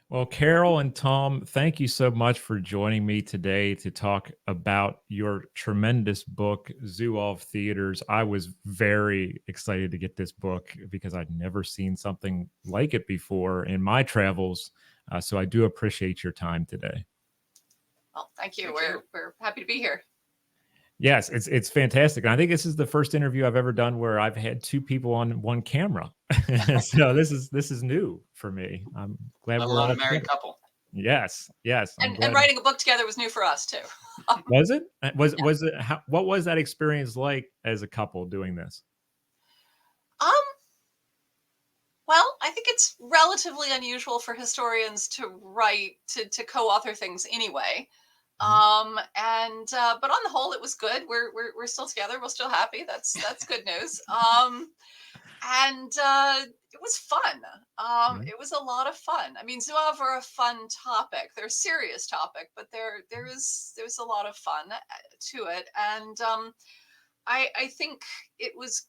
Well, Carol and Tom, thank you so much for joining me today to talk about your tremendous book, Zouave Theaters. I was very excited to get this book because I'd never seen something like it before in my travels. So I do appreciate your time today. Well, thank you. Thank you. We're happy to be here. Yes, it's fantastic. And I think this is the first interview I've ever done where I've had two people on one camera. So this is new for me. I'm glad Let we're alone all a married together. couple. Yes, yes, I'm And glad. writing a book together was new for us too. Was it? Yeah. Was it? What was that experience like as a couple doing this? Um, well, I think it's relatively unusual for historians to write to co-author things anyway. Mhm. And but on the whole, it was good. We're still together. We're still happy. That's good news. And it was fun. Yeah. It was a lot of fun. I mean, Zouave are a fun topic. They're a serious topic, but there's a lot of fun to it. And I think it was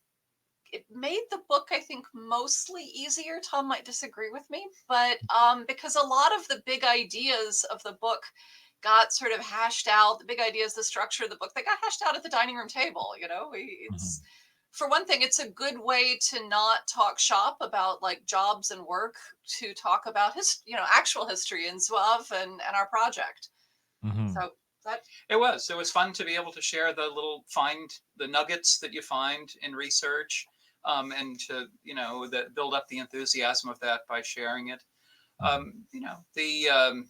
it made the book, I think, mostly easier. Tom might disagree with me, but because a lot of the big ideas of the book got sort of hashed out, the big ideas, the structure of the book, they got hashed out at the dining room table. It's Mhm. for one thing, it's a good way to not talk shop about like jobs and work, to talk about actual history in Zouave and our project. Mhm. So that It was fun to be able to share the nuggets that you find in research, and to build up the enthusiasm of that by sharing it. Mhm. The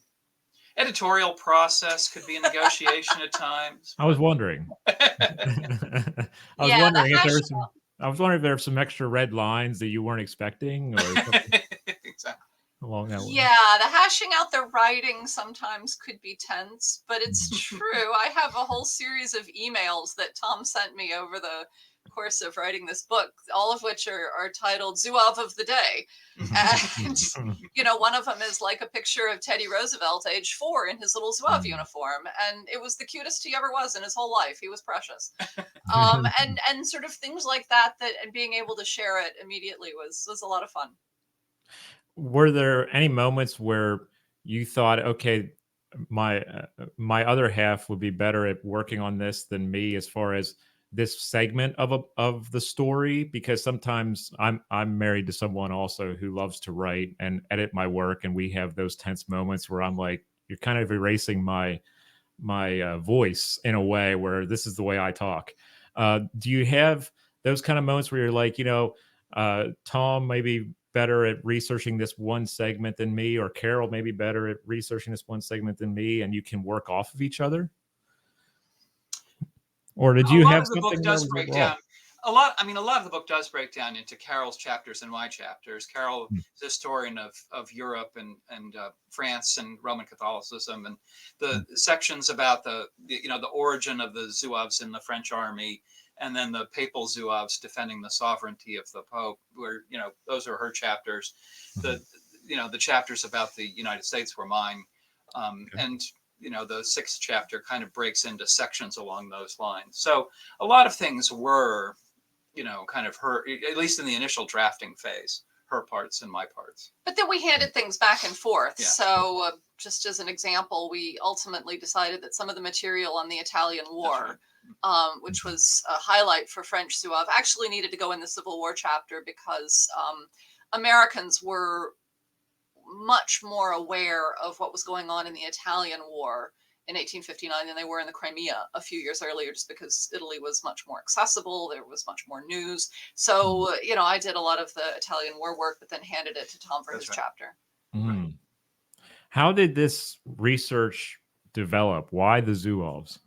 editorial process could be a negotiation at times, I was wondering. but I was yeah, the wondering if there hash was some. I was wondering if there were some extra red lines that you weren't expecting, or something exactly. along that way. Yeah, the hashing out the writing sometimes could be tense, but it's Mhm. true. I have a whole series of emails that Tom sent me over the course of writing this book, all of which are titled Zouave of the Day. And, one of them is like a picture of Teddy Roosevelt, age 4, in his little Zouave Mhm. uniform. And it was the cutest he ever was in his whole life. He was precious. And sort of things like that, and being able to share it immediately was a lot of fun. Were there any moments where you thought, okay, my other half would be better at working on this than me as far as this segment of the story? Because sometimes I'm married to someone also who loves to write and edit my work, and we have those tense moments where I'm like, you're kind of erasing my voice in a way where this is the way I talk. Do you have those kind of moments where you're like, Tom may be better at researching this one segment than me, or Carol may be better at researching this one segment than me, and you can work off of each other? Or did A you lot have of the book something that does was like, break oh, down. A lot of the book does break down into Carol's chapters and my chapters. Carol mm, is a historian of Europe and France and Roman Catholicism, and mm, the sections about the origin of the Zouaves in the French army, and then the papal Zouaves defending the sovereignty of the Pope, where those are her chapters. mhm, The chapters about the United States were mine, okay. and the sixth chapter kind of breaks into sections along those lines. So a lot of things were, kind of her, at least in the initial drafting phase, her parts and my parts. But then we handed things back and forth. Yeah, So, just as an example, we ultimately decided that some of the material on the Italian that's right. War, which Mhm, was a highlight for French Zouave, actually needed to go in the Civil War chapter because Americans were much more aware of what was going on in the Italian War in 1859 than they were in the Crimea a few years earlier, just because Italy was much more accessible. There was much more news. mhm, So, I did a lot of the Italian War work, but then handed it to Tom for his That's right. chapter. Right. mhm. How did this research develop? Why the Zouaves?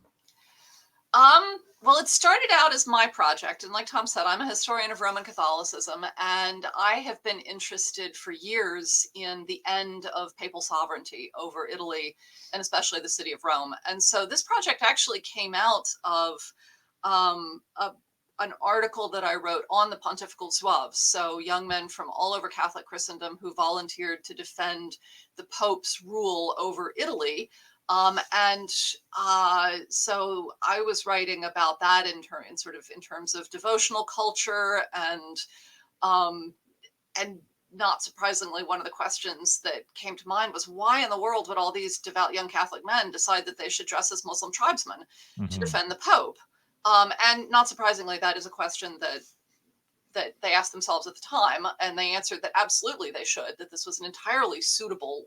Well, it started out as my project. And like Tom said, I'm a historian of Roman Catholicism, and I have been interested for years in the end of papal sovereignty over Italy, and especially the city of Rome. And so this project actually came out of um, a, an article that I wrote on the pontifical Zouaves. So young men from all over Catholic Christendom who volunteered to defend the Pope's rule over Italy. And so I was writing about that in terms of devotional culture um, and not surprisingly, one of the questions that came to mind was, why in the world would all these devout young Catholic men decide that they should dress as Muslim tribesmen to defend the Pope? And not surprisingly, that is a question that they asked themselves at the time, and they answered that absolutely they should, that this was an entirely suitable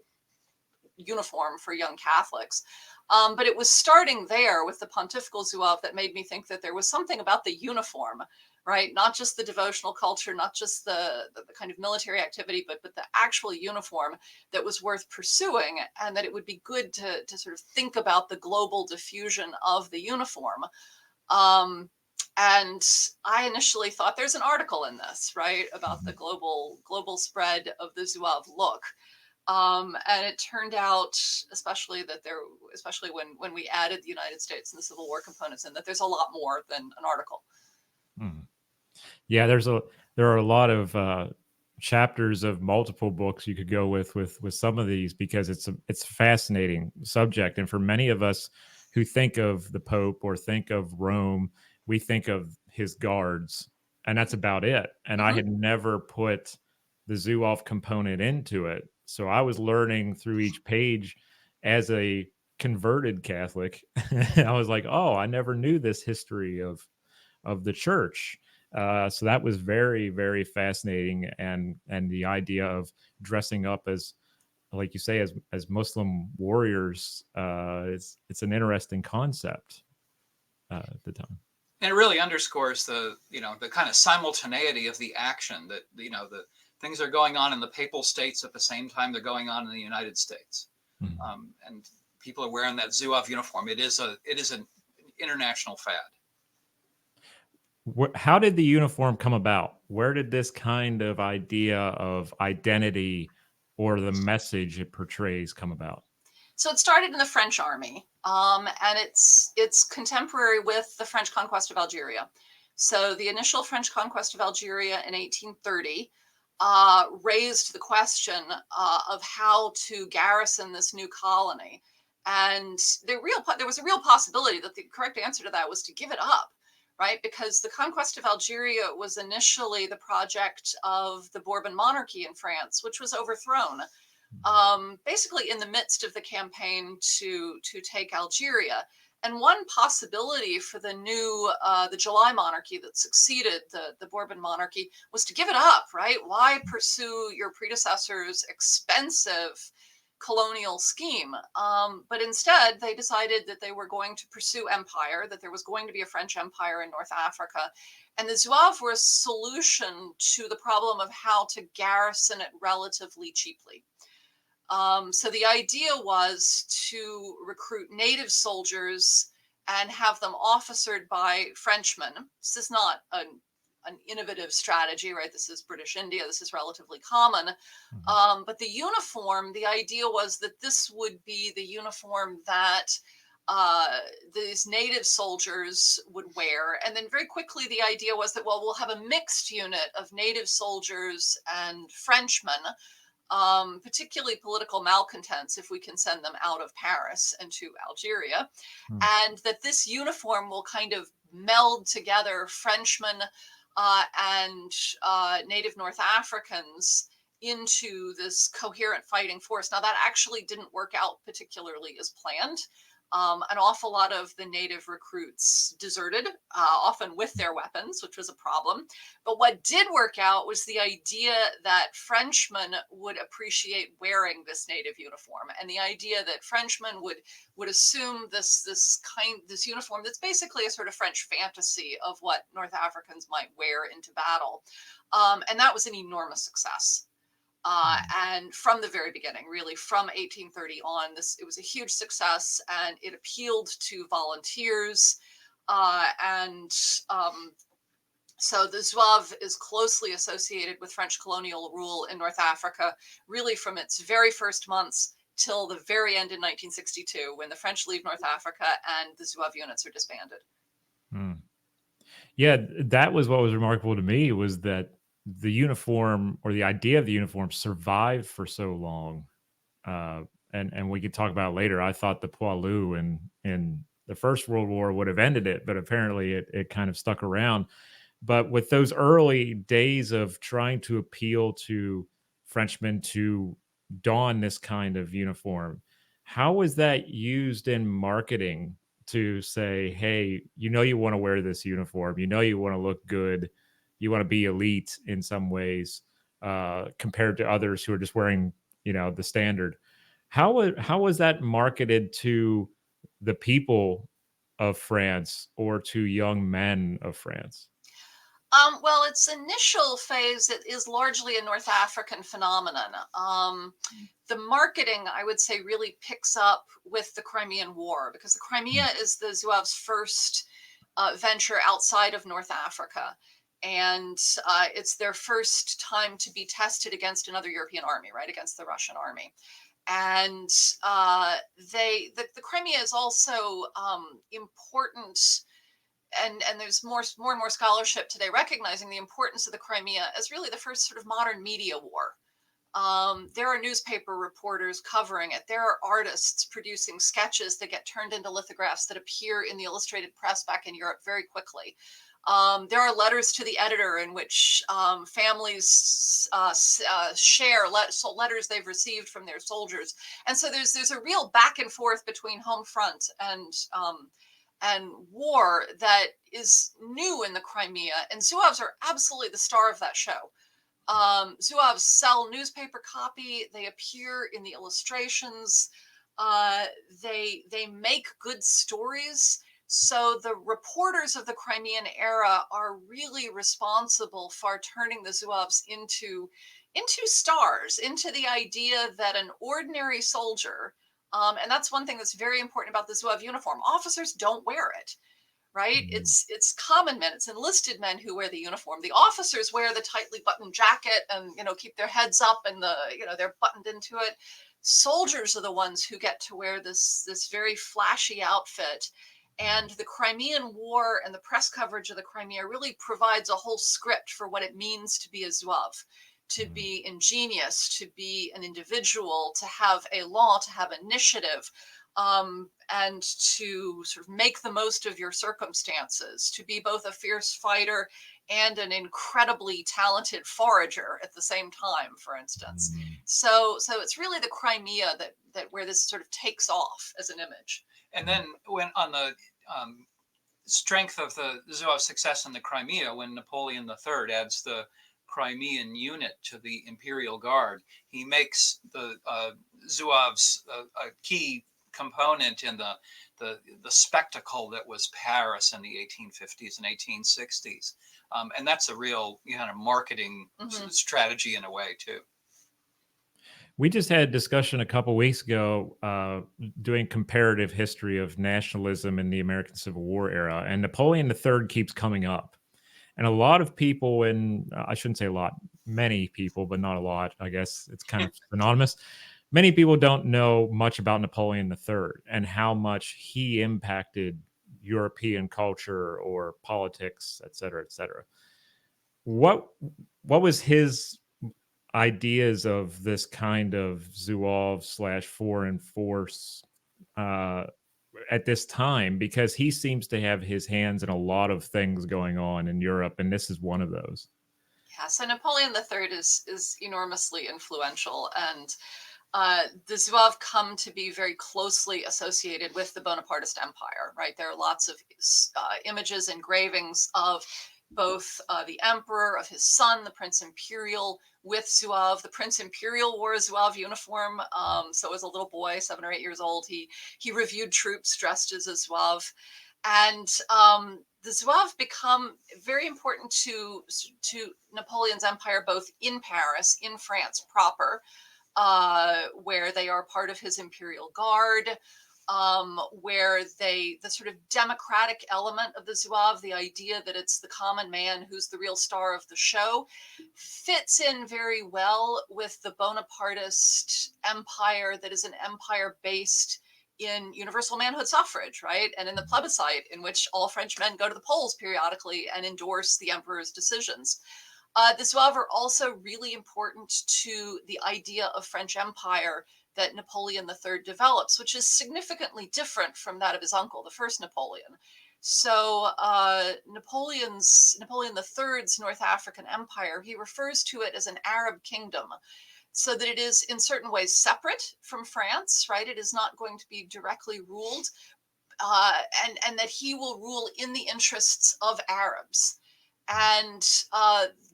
uniform for young Catholics. But it was starting there with the pontifical Zouave that made me think that there was something about the uniform, right? Not just the devotional culture, not just the kind of military activity, but the actual uniform that was worth pursuing, and that it would be good to sort of think about the global diffusion of the uniform. And I initially thought there's an article in this, right, about the global spread of the Zouave look. And it turned out, especially when we added the United States and the Civil War components in, that there's a lot more than an article. Yeah, there are a lot of chapters of multiple books you could go with some of these, because it's a fascinating subject. And for many of us who think of the Pope or think of Rome, we think of his guards, and that's about it. And I had never put the Zouave component into it. So I was learning through each page as a converted Catholic. I was like, oh, I never knew this history of the church. So that was very, very fascinating. And the idea of dressing up as, like you say, as Muslim warriors, it's an interesting concept at the time. And it really underscores the kind of simultaneity of the action, that, the things are going on in the papal states at the same time they're going on in the United States. And people are wearing that Zouave uniform. It is an international fad. How did the uniform come about? Where did this kind of idea of identity or the message it portrays come about? So it started in the French army, and it's contemporary with the French conquest of Algeria. So the initial French conquest of Algeria in 1830 raised the question of how to garrison this new colony. And there was a real possibility that the correct answer to that was to give it up, right? Because the conquest of Algeria was initially the project of the Bourbon monarchy in France, which was overthrown basically in the midst of the campaign to take Algeria. And one possibility for the July monarchy that succeeded the Bourbon monarchy was to give it up, right? Why pursue your predecessor's expensive colonial scheme? But instead, they decided that they were going to pursue empire, that there was going to be a French empire in North Africa. And the Zouaves were a solution to the problem of how to garrison it relatively cheaply. So the idea was to recruit native soldiers and have them officered by Frenchmen. This is not an innovative strategy, right? This is British India. This is relatively common. But the uniform, the idea was that this would be the uniform that these native soldiers would wear. And then very quickly, the idea was that, well, we'll have a mixed unit of native soldiers and Frenchmen, particularly political malcontents, if we can send them out of Paris and to Algeria, and that this uniform will kind of meld together Frenchmen and native North Africans into this coherent fighting force. Now, that actually didn't work out particularly as planned. An awful lot of the native recruits deserted, often with their weapons, which was a problem. But what did work out was the idea that Frenchmen would appreciate wearing this native uniform, and the idea that Frenchmen would assume this uniform that's basically a sort of French fantasy of what North Africans might wear into battle. And that was an enormous success. And from the very beginning, really from 1830 on, it was a huge success, and it appealed to volunteers. So the Zouave is closely associated with French colonial rule in North Africa, really from its very first months till the very end in 1962, when the French leave North Africa and the Zouave units are disbanded. Yeah, that was what was remarkable to me, was that the uniform, or the idea of the uniform, survived for so long. And we could talk about it later. I thought the poilu in the First World War would have ended it, but apparently it kind of stuck around. But with those early days of trying to appeal to Frenchmen to don this kind of uniform. How was that used in marketing to say, hey, you want to wear this uniform, you want to look good, you want to be elite in some ways, compared to others who are just wearing, the standard. How was that marketed to the people of France or to young men of France? Well, its initial phase it is largely a North African phenomenon. The marketing, I would say, really picks up with the Crimean War because the Crimea is the Zouaves' first venture outside of North Africa. And it's their first time to be tested against another European army, right, against the Russian army. And the Crimea is also important, and there's more and more scholarship today recognizing the importance of the Crimea as really the first sort of modern media war. There are newspaper reporters covering it. There are artists producing sketches that get turned into lithographs that appear in the illustrated press back in Europe very quickly. There are letters to the editor in which families share letters they've received from their soldiers, and so there's a real back and forth between home front and war that is new in the Crimea, and Zouaves are absolutely the star of that show. Zouaves sell newspaper copy. They appear in the illustrations. They make good stories. So the reporters of the Crimean era are really responsible for turning the Zouaves into stars, into the idea that an ordinary soldier, and that's one thing that's very important about the Zouave uniform. Officers don't wear it, right? It's common men, it's enlisted men who wear the uniform. The officers wear the tightly buttoned jacket and keep their heads up and they're buttoned into it. Soldiers are the ones who get to wear this very flashy outfit. And the Crimean War and the press coverage of the Crimea really provides a whole script for what it means to be a Zouave, to be ingenious, to be an individual, to have élan, to have initiative, and to sort of make the most of your circumstances, to be both a fierce fighter and an incredibly talented forager at the same time, for instance. So it's really the Crimea that where this sort of takes off as an image. And then when on the strength of the Zouave success in the Crimea, when Napoleon III adds the Crimean unit to the Imperial Guard, he makes the Zouaves a key component in the spectacle that was Paris in the 1850s and 1860s. And that's a real kind of marketing strategy in a way, too. We just had a discussion a couple weeks ago doing comparative history of nationalism in the American Civil War era, and Napoleon III keeps coming up. And a lot of people, and I shouldn't say a lot, many people, but not a lot, I guess it's kind of synonymous. Many people don't know much about Napoleon III and how much he impacted European culture or politics, et cetera, et cetera. What was his ideas of this kind of Zouave / foreign force at this time? Because he seems to have his hands in a lot of things going on in Europe, and this is one of those. Yeah, so Napoleon III is enormously influential, and the Zouave come to be very closely associated with the Bonapartist Empire, right? There are lots of images, engravings of both the emperor, of his son, the Prince Imperial, with Zouave. The Prince Imperial wore a Zouave uniform. So as a little boy, 7 or 8 years old, he reviewed troops dressed as a Zouave. And the Zouave become very important to Napoleon's empire, both in Paris, in France proper, where they are part of his imperial guard, where the sort of democratic element of the Zouave, the idea that it's the common man who's the real star of the show, fits in very well with the Bonapartist empire that is an empire based in universal manhood suffrage, right? And in the plebiscite, in which all French men go to the polls periodically and endorse the emperor's decisions. The Zouave are also really important to the idea of French empire that Napoleon III develops, which is significantly different from that of his uncle, the first Napoleon. So Napoleon III's North African empire, he refers to it as an Arab kingdom so that it is in certain ways separate from France, right? It is not going to be directly ruled, and that he will rule in the interests of Arabs. And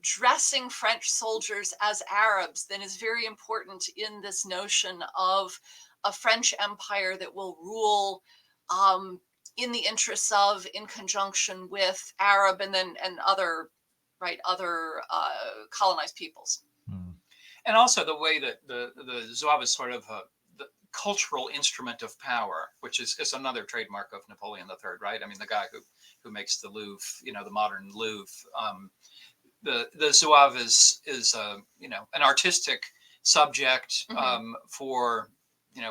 dressing French soldiers as Arabs then is very important in this notion of a French empire that will rule in the interests of, in conjunction with Arab and other, right, other colonized peoples. And also the way that the Zouave is sort of the cultural instrument of power, which is another trademark of Napoleon III, right? I mean, the guy who makes the Louvre, the modern Louvre. The Zouave is an artistic subject for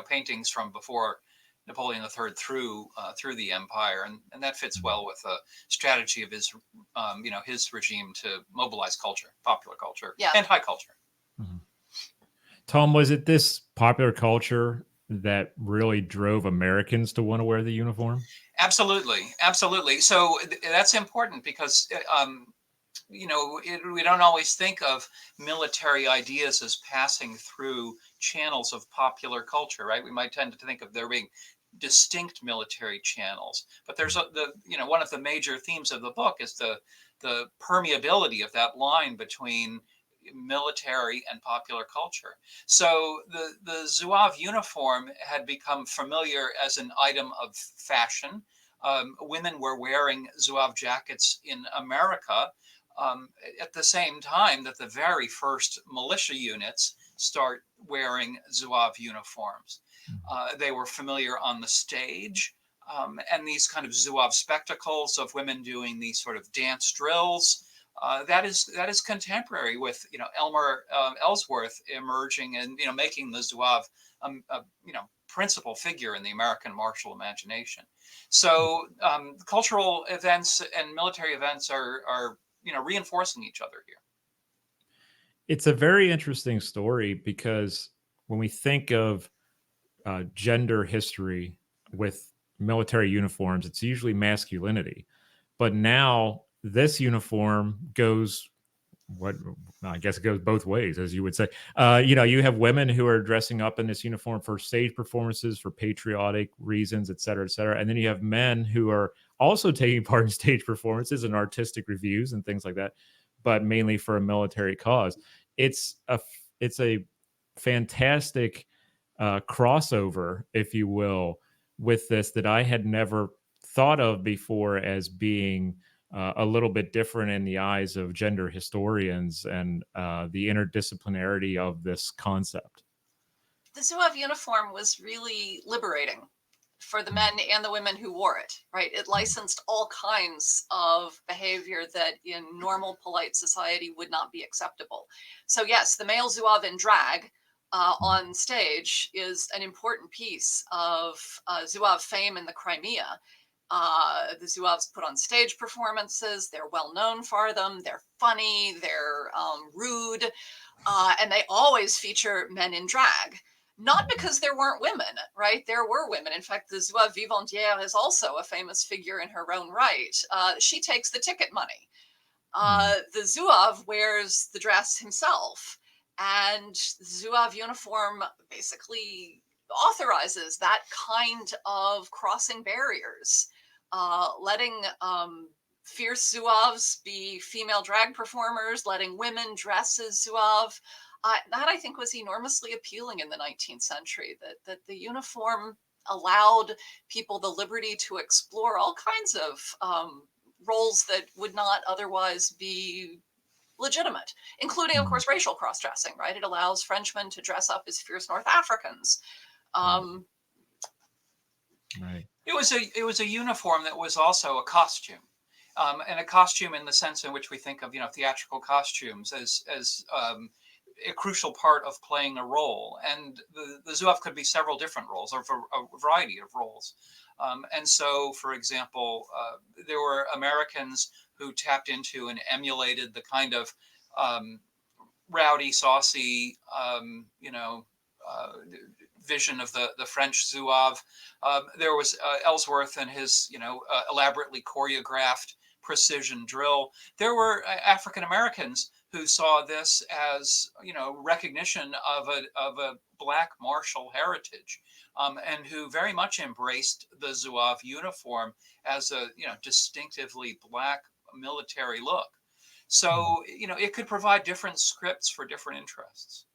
paintings from before Napoleon III through the empire, and that fits well with the strategy of his his regime to mobilize culture, popular culture, and high culture. Tom, was it this popular culture that really drove Americans to want to wear the uniform? Absolutely, absolutely. So that's important because we don't always think of military ideas as passing through channels of popular culture, right? We might tend to think of there being distinct military channels, but there's one of the major themes of the book is the permeability of that line between military and popular culture. So the Zouave uniform had become familiar as an item of fashion. Women were wearing Zouave jackets in America at the same time that the very first militia units start wearing Zouave uniforms. They were familiar on the stage, and these kind of Zouave spectacles of women doing these sort of dance drills. That is contemporary with Elmer Ellsworth emerging and making the Zouave principal figure in the American martial imagination. So cultural events and military events are reinforcing each other here. It's a very interesting story because when we think of gender history with military uniforms, it's usually masculinity. But now this uniform goes, I guess it goes both ways, as you would say. You have women who are dressing up in this uniform for stage performances, for patriotic reasons, et cetera, et cetera. And then you have men who are also taking part in stage performances and artistic reviews and things like that, but mainly for a military cause. It's a fantastic crossover, if you will, with this that I had never thought of before as being a little bit different in the eyes of gender historians and the interdisciplinarity of this concept. The Zouave uniform was really liberating for the men and the women who wore it, right? It licensed all kinds of behavior that in normal polite society would not be acceptable. So yes, the male Zouave in drag on stage is an important piece of Zouave fame in the Crimea. The Zouaves put on stage performances. They're well known for them. They're funny. They're rude. And they always feature men in drag. Not because there weren't women, right? There were women. In fact, the Zouave Vivandière is also a famous figure in her own right. She takes the ticket money. The Zouave wears the dress himself. And the Zouave uniform basically authorizes that kind of crossing barriers, letting fierce Zouaves be female drag performers, letting women dress as Zouave. That I think was enormously appealing in the 19th century, that the uniform allowed people the liberty to explore all kinds of roles that would not otherwise be legitimate, including, of course, racial cross-dressing, right? It allows Frenchmen to dress up as fierce North Africans. Right. It was a uniform that was also a costume, and a costume in the sense in which we think of theatrical costumes as a crucial part of playing a role. And the Zouave could be several different roles, or a variety of roles. And so, for example, there were Americans who tapped into and emulated the kind of rowdy, saucy, vision of the French Zouave. There was Ellsworth and his, elaborately choreographed precision drill. There were African Americans who saw this as, recognition of a Black martial heritage, and who very much embraced the Zouave uniform as a, distinctively Black military look. So, it could provide different scripts for different interests.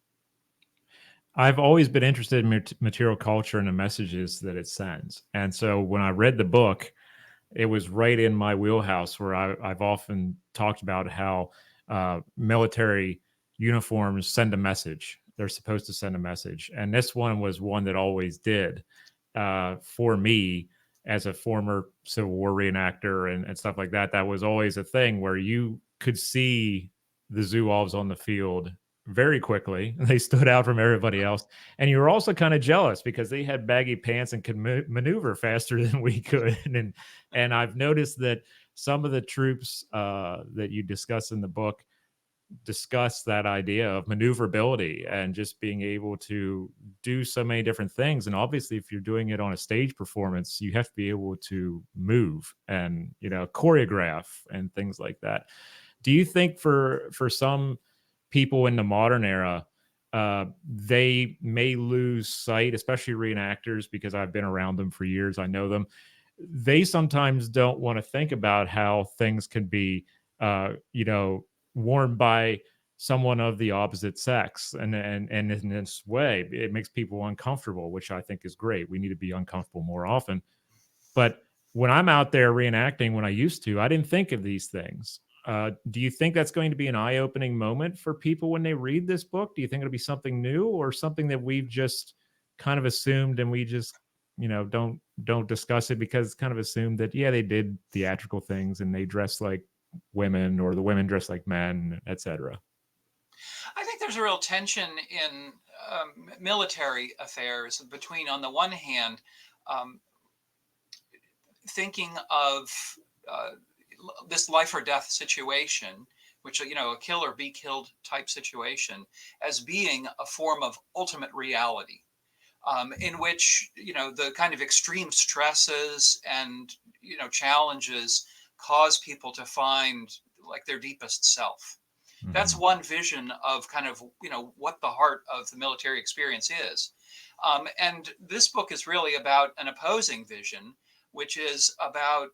I've always been interested in material culture and the messages that it sends. And so when I read the book, it was right in my wheelhouse where I've often talked about how military uniforms send a message. They're supposed to send a message. And this one was one that always did for me as a former Civil War reenactor and stuff like that. That was always a thing where you could see the Zouaves on the field very quickly. They stood out from everybody else. And you were also kind of jealous because they had baggy pants and could maneuver faster than we could. And I've noticed that some of the troops that you discuss in the book discuss that idea of maneuverability and just being able to do so many different things. And obviously, if you're doing it on a stage performance, you have to be able to move and, choreograph and things like that. Do you think for some people in the modern era, they may lose sight, especially reenactors, because I've been around them for years, I know them. They sometimes don't want to think about how things can be, worn by someone of the opposite sex, and in this way, it makes people uncomfortable, which I think is great. We need to be uncomfortable more often. But when I'm out there reenacting, when I used to, I didn't think of these things. Do you think that's going to be an eye-opening moment for people when they read this book? Do you think it'll be something new or something that we've just kind of assumed and we just, don't discuss it because it's kind of assumed that, yeah, they did theatrical things and they dress like women or the women dress like men, etc. I think there's a real tension in military affairs between, on the one hand, um, thinking of uh, this life or death situation, which, a kill or be killed type situation, as being a form of ultimate reality, in which, the kind of extreme stresses and, challenges cause people to find like their deepest self. That's Mm-hmm. one vision of kind of, what the heart of the military experience is. And this book is really about an opposing vision, which is about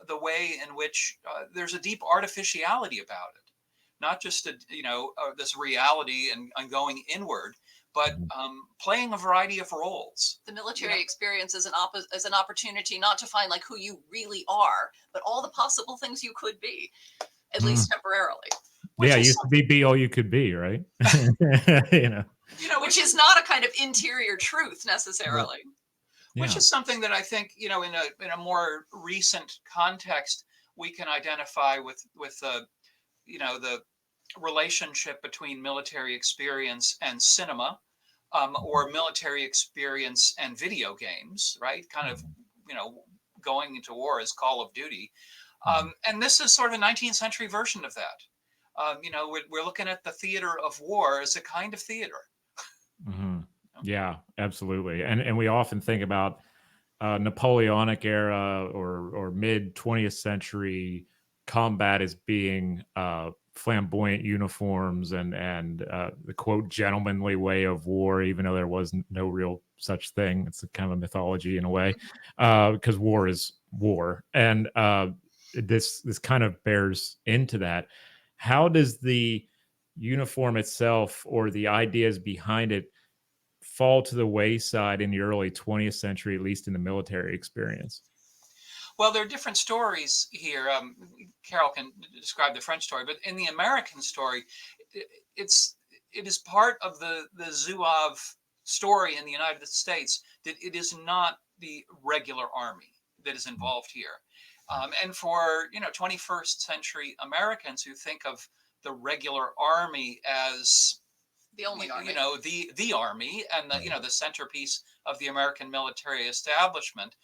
the way in which there's a deep artificiality about it, not just this reality and going inward, but playing a variety of roles. The military experience is an opportunity not to find like who you really are, but all the possible things you could be, at least temporarily. Yeah, it used to be all you could be, right? Which is not a kind of interior truth necessarily. Which is something that I think, in a more recent context, we can identify with the relationship between military experience and cinema, or military experience and video games, right? Kind of, going into war as Call of Duty. And this is sort of a 19th century version of that. We're looking at the theater of war as a kind of theater. Mm-hmm. Yeah, absolutely. And we often think about Napoleonic era or mid 20th century combat as being flamboyant uniforms and the quote gentlemanly way of war, even though there was no real such thing. It's a kind of a mythology in a way, because war is war, and this kind of bears into that. How does the uniform itself or the ideas behind it fall to the wayside in the early 20th century, at least in the military experience? Well, there are different stories here. Carol can describe the French story, but in the American story, it is part of the Zouave story in the United States that it is not the regular army that is involved here. And for 21st century Americans who think of the regular army as the only army, the army and the centerpiece of the American military establishment.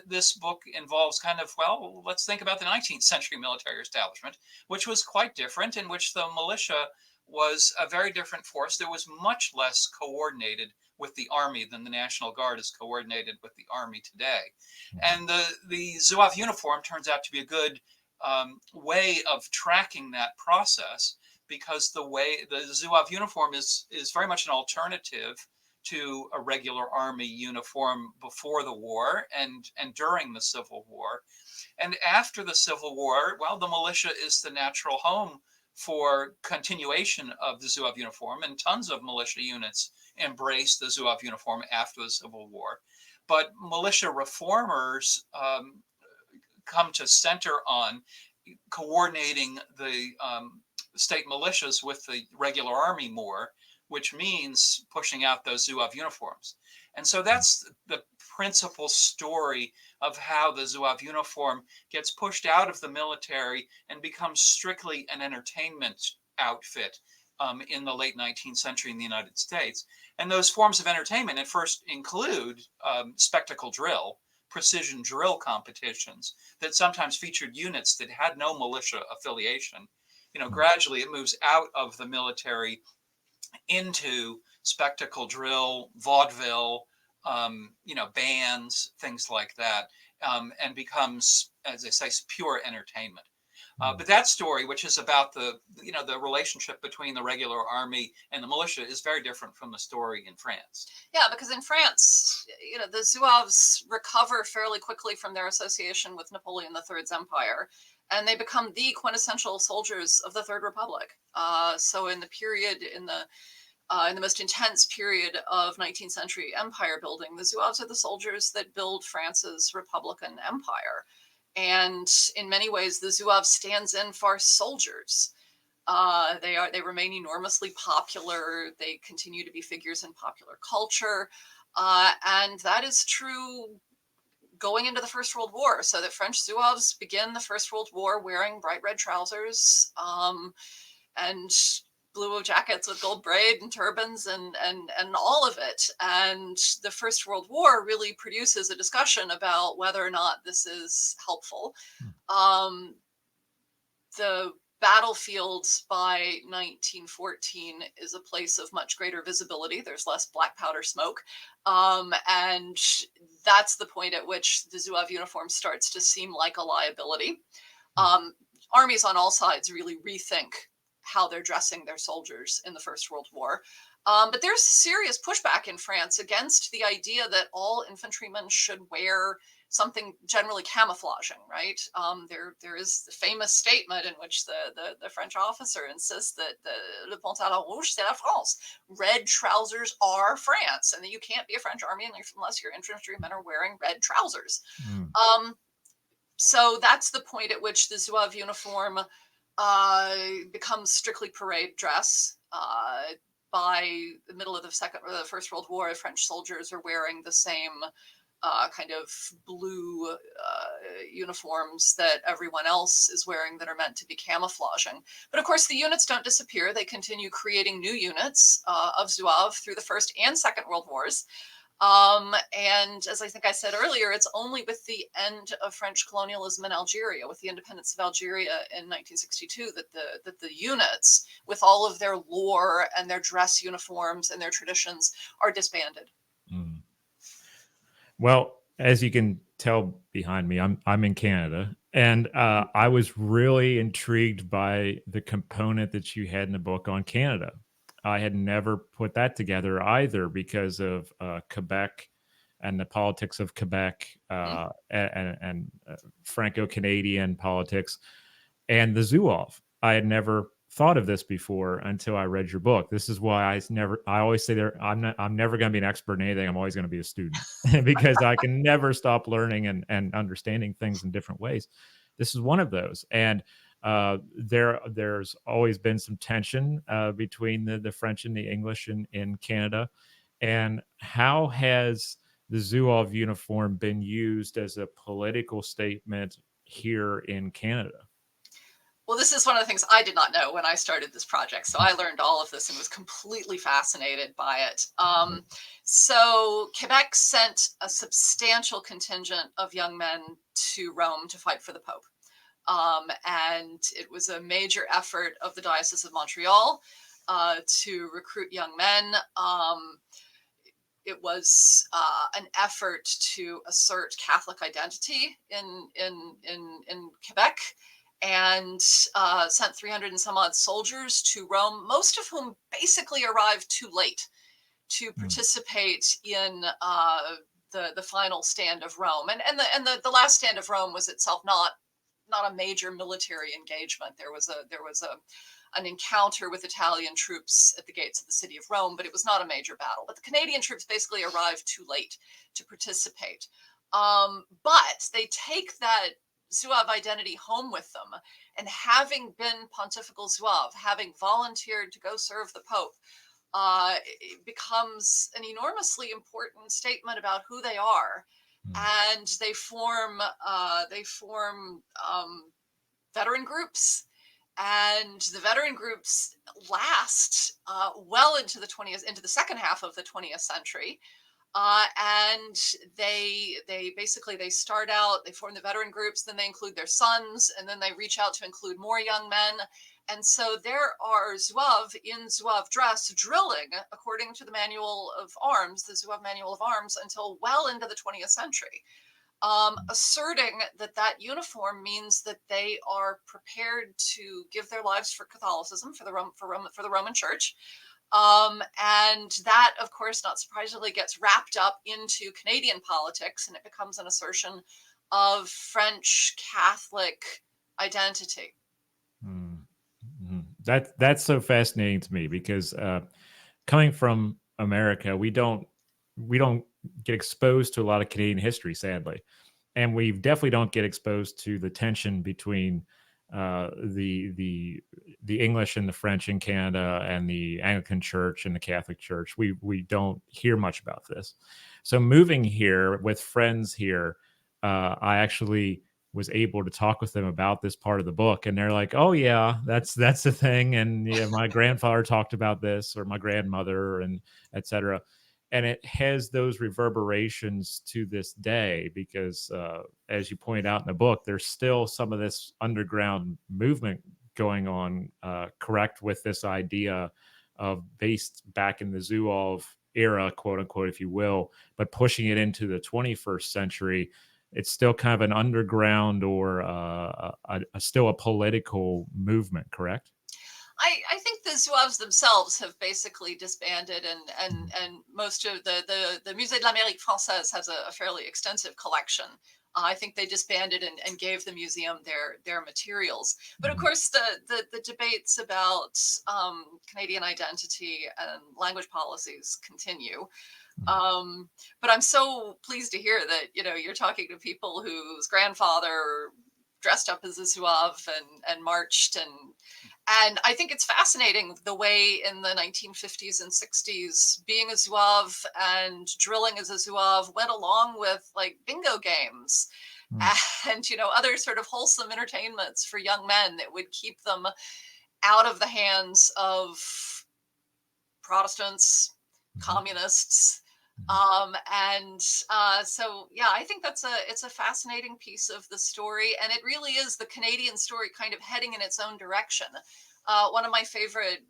This book involves kind of, well, let's think about the 19th century military establishment, which was quite different, in which the militia was a very different force that was much less coordinated with the army than the National Guard is coordinated with the army today. And the Zouave uniform turns out to be a good way of tracking that process, because the way the Zouave uniform is very much an alternative to a regular army uniform before the war and during the Civil War. And after the Civil War, well, the militia is the natural home for continuation of the Zouave uniform, and tons of militia units embraced the Zouave uniform after the Civil War. But militia reformers come to center on coordinating the state militias with the regular army more, which means pushing out those Zouave uniforms. And so that's the principal story of how the Zouave uniform gets pushed out of the military and becomes strictly an entertainment outfit in the late 19th century in the United States. And those forms of entertainment at first include spectacle drill, precision drill competitions that sometimes featured units that had no militia affiliation. Gradually it moves out of the military into spectacle drill, vaudeville, bands, things like that, and becomes, as I say, pure entertainment. But that story, which is about the relationship between the regular army and the militia, is very different from the story in France. Yeah, because in France, the Zouaves recover fairly quickly from their association with Napoleon III's empire, and they become the quintessential soldiers of the Third Republic. So in the period, in the most intense period of 19th century empire building, the Zouaves are the soldiers that build France's Republican empire. And in many ways, the Zouave stands in for soldiers. They remain enormously popular. They continue to be figures in popular culture. And that is true going into the First World War. So that French Zouaves begin the First World War wearing bright red trousers and blue jackets with gold braid and turbans and all of it. And the First World War really produces a discussion about whether or not this is helpful. The battlefield by 1914 is a place of much greater visibility. There's less black powder smoke. And that's the point at which the Zouave uniform starts to seem like a liability. Armies on all sides really rethink how they're dressing their soldiers in the First World War. But there's serious pushback in France against the idea that all infantrymen should wear something generally camouflaging, right? There is the famous statement in which the French officer insists that le pantalon rouge, c'est la France. Red trousers are France, and that you can't be a French army unless your infantrymen are wearing red trousers. So that's the point at which the Zouave uniform becomes strictly parade dress. By the middle of the First World War, French soldiers are wearing the same kind of blue uniforms that everyone else is wearing that are meant to be camouflaging. But of course, the units don't disappear. They continue creating new units of Zouave through the First and Second World Wars. And as I think I said earlier, it's only with the end of French colonialism in Algeria, with the independence of Algeria in 1962, that the units, with all of their lore and their dress uniforms and their traditions, are disbanded. Well, as you can tell behind me, I'm in Canada, and I was really intrigued by the component that you had in the book on Canada. I had never put that together either because of Quebec and the politics of Quebec and Franco-Canadian politics and the Zouave. I had never thought of this before until I read your book. This is why I always say I'm never going to be an expert in anything. I'm always going to be a student because I can never stop learning and understanding things in different ways. This is one of those. And there's always been some tension between the French and the English in Canada. And how has the Zouave uniform been used as a political statement here in Canada? Well, this is one of the things I did not know when I started this project. So I learned all of this and was completely fascinated by it. So Quebec sent a substantial contingent of young men to Rome to fight for the Pope. And it was a major effort of the Diocese of Montreal to recruit young men. It was an effort to assert Catholic identity in Quebec. and sent 300 and some odd soldiers to Rome, most of whom basically arrived too late to participate in the final stand of Rome. And the last stand of Rome was itself not a major military engagement. There was an encounter with Italian troops at the gates of the city of Rome, but it was not a major battle. But the Canadian troops basically arrived too late to participate. But they take that Zouave identity home with them, and having been pontifical Zouave, having volunteered to go serve the Pope, it becomes an enormously important statement about who they are. And they form veteran groups, and the veteran groups last well into the second half of the 20th century. And they start out, they form the veteran groups, then they include their sons, and then they reach out to include more young men. And so there are Zouave in Zouave dress drilling, according to the Manual of Arms, the Zouave Manual of Arms, until well into the 20th century, asserting that uniform means that they are prepared to give their lives for Catholicism, for the Roman Church. And that, of course, not surprisingly, gets wrapped up into Canadian politics, and it becomes an assertion of French Catholic identity. That's so fascinating to me, because coming from America, we don't get exposed to a lot of Canadian history, sadly, and we definitely don't get exposed to the tension between the English and the French in Canada, and the Anglican Church and the Catholic Church. We don't hear much about this. So moving here with friends here, I actually was able to talk with them about this part of the book, and they're like, "Oh yeah, that's the thing," and yeah, my grandfather talked about this, or my grandmother, and etc. And it has those reverberations to this day, because as you point out in the book, there's still some of this underground movement going on, correct, with this idea of based back in the Zouave era, quote unquote, if you will, but pushing it into the 21st century. It's still kind of an underground, or still a political movement, correct? I think the Zouaves themselves have basically disbanded, and most of the Musée de l'Amérique Française has a fairly extensive collection. I think they disbanded and gave the museum their materials. But of course, the debates about Canadian identity and language policies continue. But I'm so pleased to hear that you're talking to people whose grandfather dressed up as a Zouave and marched, and I think it's fascinating the way in the 1950s and 60s being a Zouave and drilling as a Zouave went along with like bingo games and other sort of wholesome entertainments for young men that would keep them out of the hands of Protestants, communists. So yeah, I think it's a fascinating piece of the story, and it really is the Canadian story kind of heading in its own direction. One of my favorite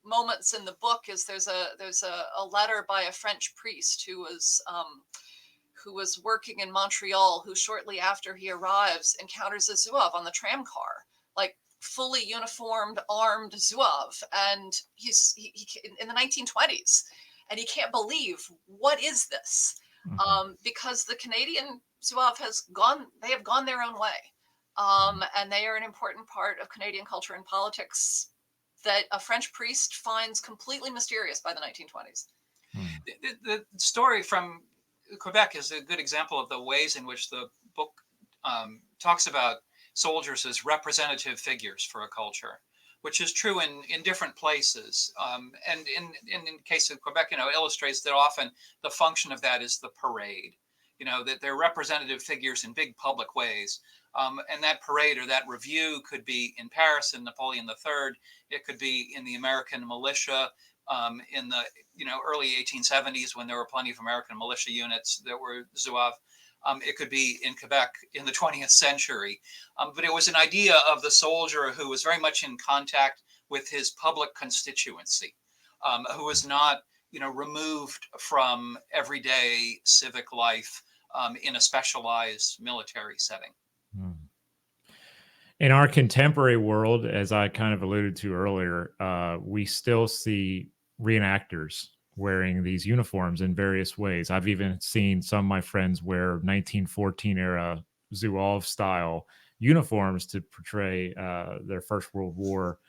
moments in the book is there's a letter by a French priest who was working in Montreal, who shortly after he arrives encounters a Zouave on the tram car, like fully uniformed, armed Zouave, and he's in the 1920s. And he can't believe, what is this? Because the Canadian Zouave they have gone their own way. And they are an important part of Canadian culture and politics that a French priest finds completely mysterious by the 1920s. The story from Quebec is a good example of the ways in which the book talks about soldiers as representative figures for a culture, which is true in different places. And in the case of Quebec, it illustrates that often the function of that is the parade, that they're representative figures in big public ways. And that parade or that review could be in Paris in Napoleon III. It could be in the American militia in the early 1870s, when there were plenty of American militia units that were Zouave. It could be in Quebec in the 20th century. But it was an idea of the soldier who was very much in contact with his public constituency, who was not, removed from everyday civic life in a specialized military setting. In our contemporary world, as I kind of alluded to earlier, we still see reenactors wearing these uniforms in various ways. I've even seen some of my friends wear 1914 era Zouave style uniforms to portray their First World War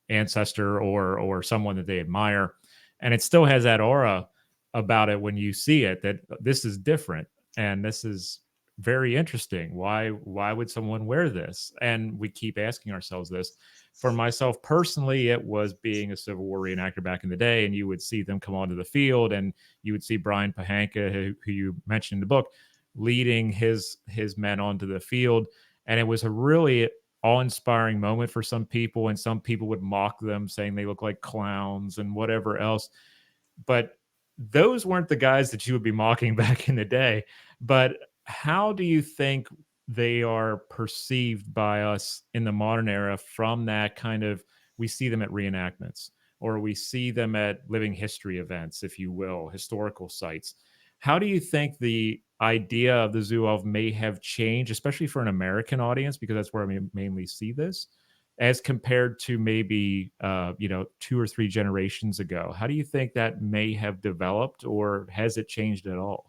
ancestor or someone that they admire, and it still has that aura about it when you see it, that this is different and this is very interesting. Why would someone wear this? And we keep asking ourselves this. For myself personally, it was being a Civil War reenactor back in the day, and you would see them come onto the field, and you would see Brian Pahanka, who you mentioned in the book, leading his men onto the field, and it was a really awe-inspiring moment for some people, and some people would mock them, saying they look like clowns and whatever else. But those weren't the guys that you would be mocking back in the day. But how do you think they are perceived by us in the modern era from that kind of, we see them at reenactments or we see them at living history events, if you will, historical sites. How do you think the idea of the Zouave may have changed, especially for an American audience, because that's where I mainly see this, as compared to maybe 2 or 3 generations ago? How do you think that may have developed, or has it changed at all?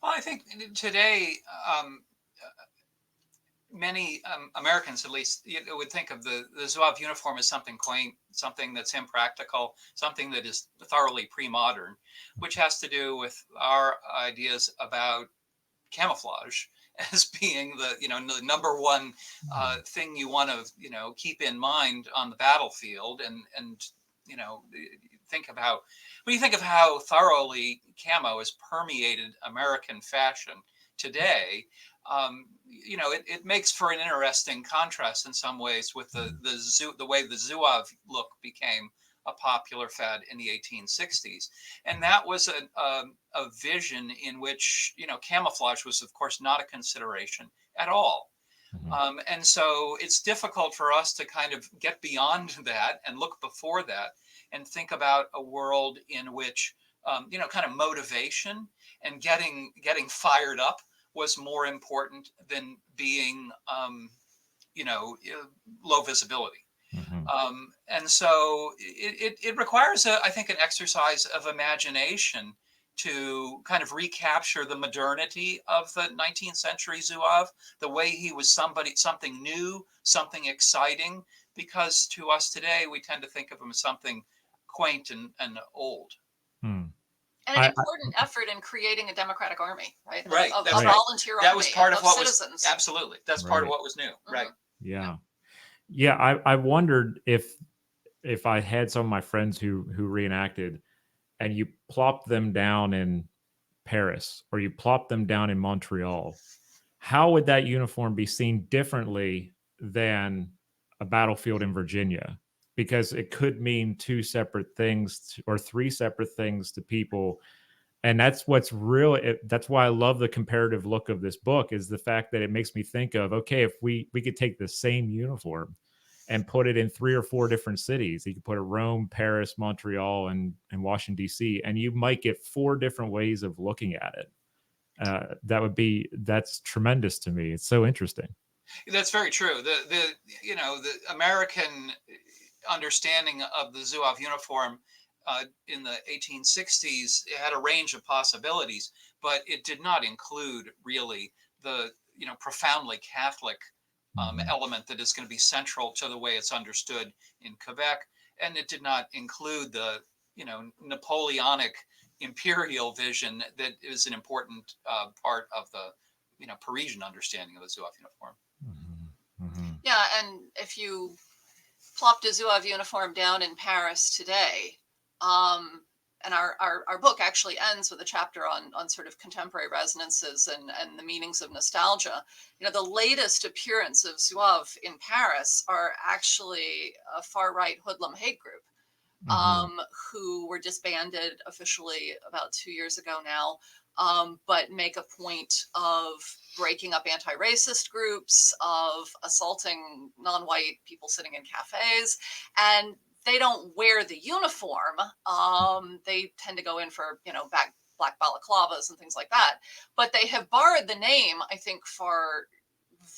Well, I think today, many Americans, at least, would think of the Zouave uniform as something quaint, something that's impractical, something that is thoroughly pre-modern, which has to do with our ideas about camouflage as being the number one thing you want to keep in mind on the battlefield, and think of how, when you think of how thoroughly camo has permeated American fashion today, it makes for an interesting contrast in some ways with the way the Zouave look became a popular fad in the 1860s. And that was a vision in which, camouflage was, of course, not a consideration at all. And so it's difficult for us to kind of get beyond that and look before that and think about a world in which, kind of motivation and getting fired up was more important than being, low visibility. And so it requires, I think, an exercise of imagination to kind of recapture the modernity of the 19th century Zouave, the way he was something new, something exciting, because to us today, we tend to think of him as something quaint and old. Hmm. And an important effort in creating a democratic army, right? Right. A That's volunteer army. That was part of what citizens. was, absolutely. That's part of what was new. Right. Yeah. Yeah. I wondered if I had some of my friends who reenacted, and you plop them down in Paris or you plop them down in Montreal, how would that uniform be seen differently than a battlefield in Virginia? Because it could mean 2 separate things or 3 separate things to people. And that's what's really, that's why I love the comparative look of this book, is the fact that it makes me think of, okay, if we could take the same uniform and put it in 3 or 4 different cities. You could put it Rome, Paris, Montreal, and Washington, D.C., and you might get 4 different ways of looking at it. That's tremendous to me. It's so interesting. That's very true. The American understanding of the Zouave uniform in the 1860s, it had a range of possibilities, but it did not include really the profoundly Catholic element that is going to be central to the way it's understood in Quebec, and it did not include the Napoleonic imperial vision that is an important part of the Parisian understanding of the Zouave uniform. Yeah, and if you plopped a Zouave uniform down in Paris today, and our book actually ends with a chapter on sort of contemporary resonances and the meanings of nostalgia. The latest appearance of Zouave in Paris are actually a far-right hoodlum hate group, who were disbanded officially about 2 years ago now, but make a point of breaking up anti-racist groups, of assaulting non-white people sitting in cafes, and they don't wear the uniform. They tend to go in for, black balaclavas and things like that. But they have borrowed the name, I think, for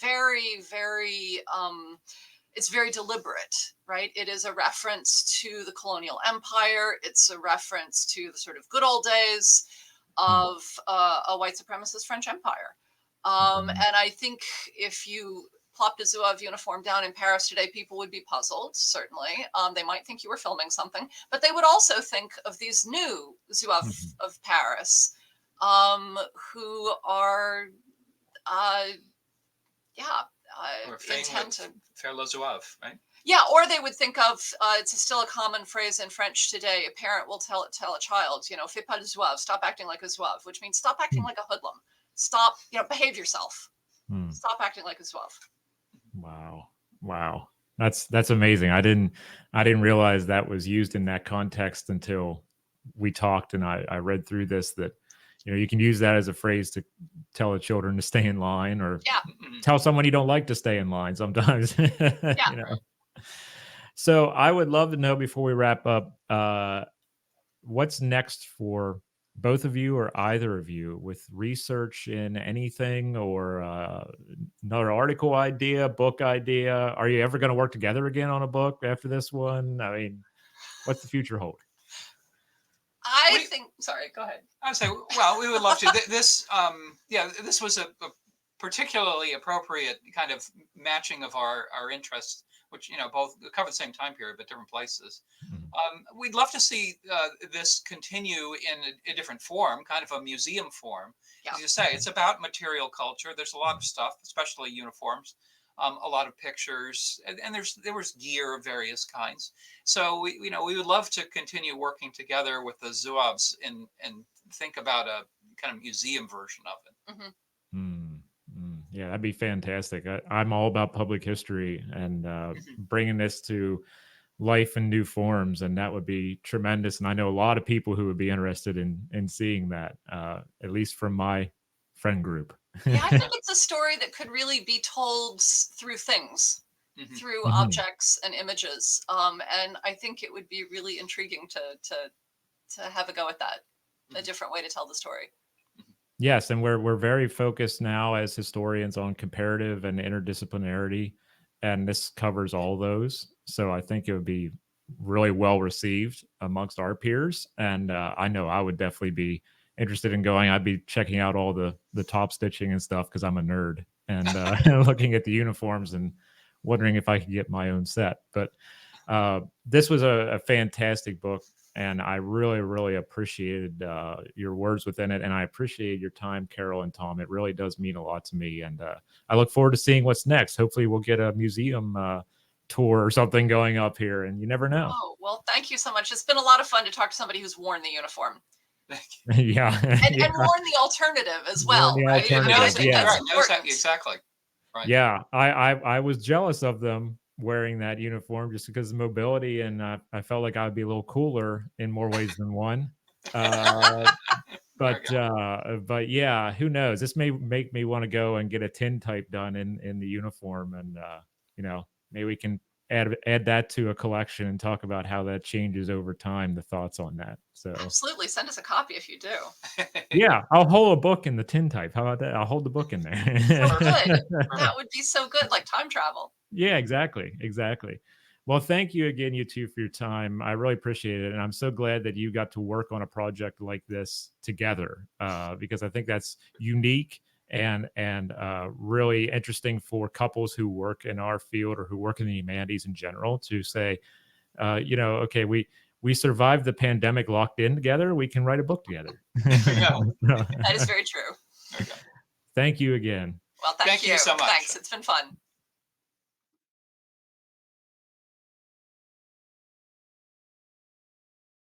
very, very, it's very deliberate, right? It is a reference to the colonial empire. It's a reference to the sort of good old days of a white supremacist French empire. And I think if you plopped a Zouave uniform down in Paris today, people would be puzzled, certainly. They might think you were filming something, but they would also think of these new Zouave of Paris, who are, intent to faire le Zouave, right? Yeah, or they would think of it's still a common phrase in French today. A parent will tell a child, fais pas le Zouave, stop acting like a Zouave, which means stop acting like a hoodlum. Stop, behave yourself. Stop acting like a Zouave. Wow. That's amazing. I didn't realize that was used in that context until we talked, and I read through this that you can use that as a phrase to tell the children to stay in line, or tell someone you don't like to stay in line sometimes. So I would love to know, before we wrap up, what's next for both of you, or either of you, with research in anything, or another article idea, book idea? Are you ever going to work together again on a book after this one? I mean, what's the future hold? Sorry, go ahead. I would say, well, we would love to. This was a particularly appropriate kind of matching of our interests, which both cover the same time period but different places. We'd love to see this continue in a different form, kind of a museum form. As you say, it's about material culture. There's a lot of stuff, especially uniforms, a lot of pictures, and there was gear of various kinds. So we would love to continue working together with the Zouaves and think about a kind of museum version of it. Yeah, that'd be fantastic. I'm all about public history and bringing this to life in new forms, and that would be tremendous. And I know a lot of people who would be interested in seeing that, at least from my friend group. Yeah, I think it's a story that could really be told through things, through objects and images, and I think it would be really intriguing to have a go at that, a different way to tell the story. Yes, and we're very focused now as historians on comparative and interdisciplinarity, and this covers all those. So I think it would be really well received amongst our peers, and I know I would definitely be interested in going. I'd be checking out all the top stitching and stuff because I'm a nerd, and looking at the uniforms and wondering if I could get my own set. But this was a fantastic book, and I really, really appreciated your words within it. And I appreciate your time, Carol and Tom. It really does mean a lot to me. And I look forward to seeing what's next. Hopefully we'll get a museum tour or something going up here, and you never know. Oh, well, thank you so much. It's been a lot of fun to talk to somebody who's worn the uniform. Yeah. And worn the alternative as well. The right? alternative, Exactly. Right. Yeah, I was jealous of them wearing that uniform just because of mobility, and I felt like I'd be a little cooler in more ways than one. But yeah, who knows? This may make me want to go and get a tintype done in the uniform, and maybe we can add that to a collection and talk about how that changes over time. The thoughts on that. So absolutely, send us a copy if you do. Yeah, I'll hold a book in the tintype. How about that? I'll hold the book in there. So good. That would be so good, like time travel. Yeah, exactly. Well, thank you again, you two, for your time. I really appreciate it. And I'm so glad that you got to work on a project like this together, because I think that's unique and really interesting for couples who work in our field or who work in the humanities in general to say, okay, we survived the pandemic locked in together. We can write a book together. That is very true. Thank you again. Well, thank you so much. Thanks. It's been fun.